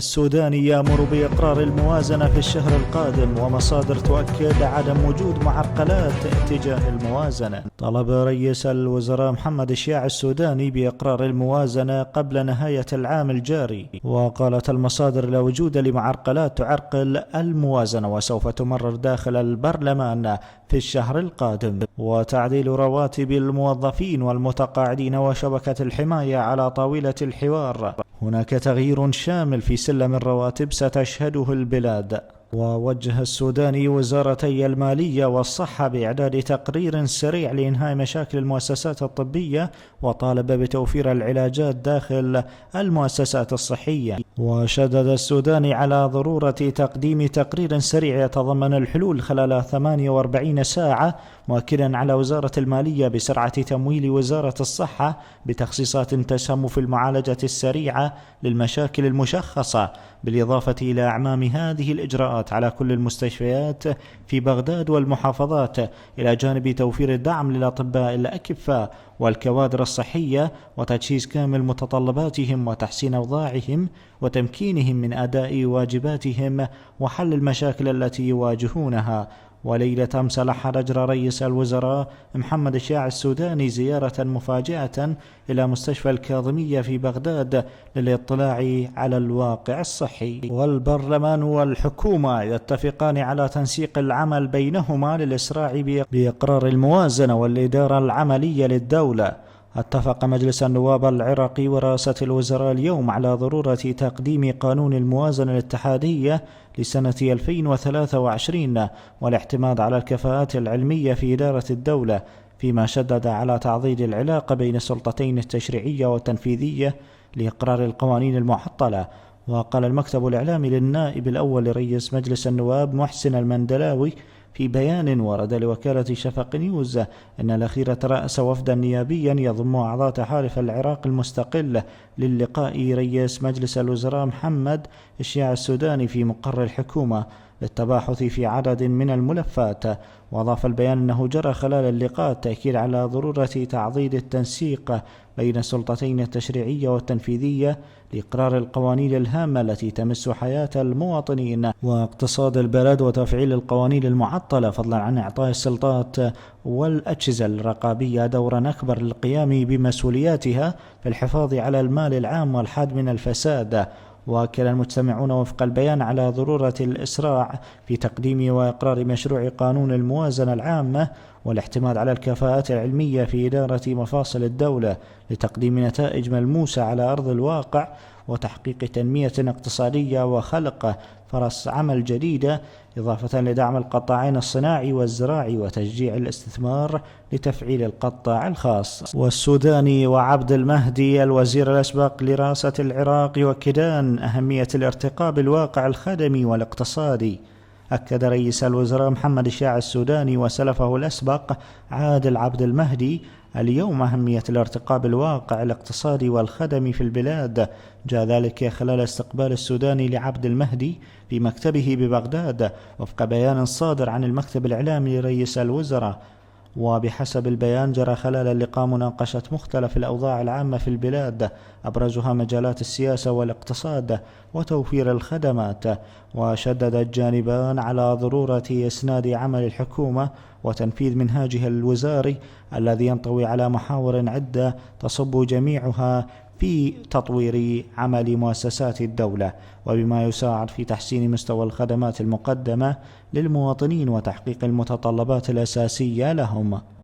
السودان يأمر بإقرار الموازنة في الشهر القادم، ومصادر تؤكد عدم وجود معرقلات تجاه الموازنة. طلب رئيس الوزراء محمد الشياع السوداني بإقرار الموازنة قبل نهاية العام الجاري، وقالت المصادر لا وجود لمعرقلات تعرقل الموازنة، وسوف تمرر داخل البرلمان في الشهر القادم. وتعديل رواتب الموظفين والمتقاعدين وشبكة الحماية على طاولة الحوار. هناك تغيير شامل في سلم الرواتب ستشهده البلاد. ووجه السوداني وزارتي المالية والصحة بإعداد تقرير سريع لإنهاء مشاكل المؤسسات الطبية، وطالب بتوفير العلاجات داخل المؤسسات الصحية. وشدد السوداني على ضرورة تقديم تقرير سريع يتضمن الحلول خلال 48 ساعة، مؤكدا على وزارة المالية بسرعة تمويل وزارة الصحة بتخصيصات تسهم في المعالجة السريعة للمشاكل المشخصة، بالإضافة إلى أعمام هذه الإجراءات على كل المستشفيات في بغداد والمحافظات، إلى جانب توفير الدعم للأطباء الأكفاء والكوادر الصحية وتجهيز كامل متطلباتهم وتحسين أوضاعهم وتمكينهم من أداء واجباتهم وحل المشاكل التي يواجهونها. وليلة أمس لحظ أجرى رئيس الوزراء محمد الشياع السوداني زيارة مفاجئة إلى مستشفى الكاظمية في بغداد للاطلاع على الواقع الصحي. والبرلمان والحكومة يتفقان على تنسيق العمل بينهما للإسراع بإقرار الموازنة والإدارة العملية للدولة. اتفق مجلس النواب العراقي ورئاسة الوزراء اليوم على ضرورة تقديم قانون الموازنة الاتحادية لسنة 2023 والاعتماد على الكفاءات العلمية في إدارة الدولة، فيما شدد على تعضيد العلاقة بين السلطتين التشريعية والتنفيذية لإقرار القوانين المعطلة. وقال المكتب الإعلامي للنائب الأول لرئيس مجلس النواب محسن المندلاوي في بيان ورد لوكالة شفق نيوز أن الأخير ترأس وفدا نيابيا يضم أعضاء تحالف العراق المستقل للقاء رئيس مجلس الوزراء محمد الشياع السوداني في مقر الحكومة للتباحث في عدد من الملفات. وأضاف البيان أنه جرى خلال اللقاء التأكيد على ضرورة تعضيد التنسيق بين السلطتين التشريعية والتنفيذية لإقرار القوانين الهامة التي تمس حياة المواطنين واقتصاد البلد، وتفعيل القوانين المعطلة، فضلا عن إعطاء السلطات والأجهزة الرقابية دورا أكبر للقيام بمسؤولياتها في الحفاظ على المال العام والحد من الفساد. وأكد المجتمعون وفق البيان على ضرورة الإسراع في تقديم وإقرار مشروع قانون الموازنة العامة والاعتماد على الكفاءات العلمية في إدارة مفاصل الدولة لتقديم نتائج ملموسة على أرض الواقع وتحقيق تنمية اقتصادية وخلق فرص عمل جديدة، إضافة لدعم القطاعين الصناعي والزراعي وتشجيع الاستثمار لتفعيل القطاع الخاص. والسوداني وعبد المهدي الوزير الأسبق لرئاسة العراق يؤكدان أهمية الارتقاء بالواقع الخدمي والاقتصادي. أكد رئيس الوزراء محمد الشياع السوداني وسلفه الأسبق عادل عبد المهدي اليوم أهمية الارتقاء بالواقع الاقتصادي والخدمي في البلاد. جاء ذلك خلال استقبال السوداني لعبد المهدي في مكتبه ببغداد وفق بيان صادر عن المكتب الإعلامي لرئيس الوزراء. وبحسب البيان جرى خلال اللقاء مناقشة مختلف الأوضاع العامة في البلاد، أبرزها مجالات السياسة والاقتصاد وتوفير الخدمات. وشدد الجانبان على ضرورة إسناد عمل الحكومة وتنفيذ منهاجها الوزاري الذي ينطوي على محاور عدة تصب جميعها في تطوير عمل مؤسسات الدولة، وبما يساعد في تحسين مستوى الخدمات المقدمة للمواطنين وتحقيق المتطلبات الأساسية لهم.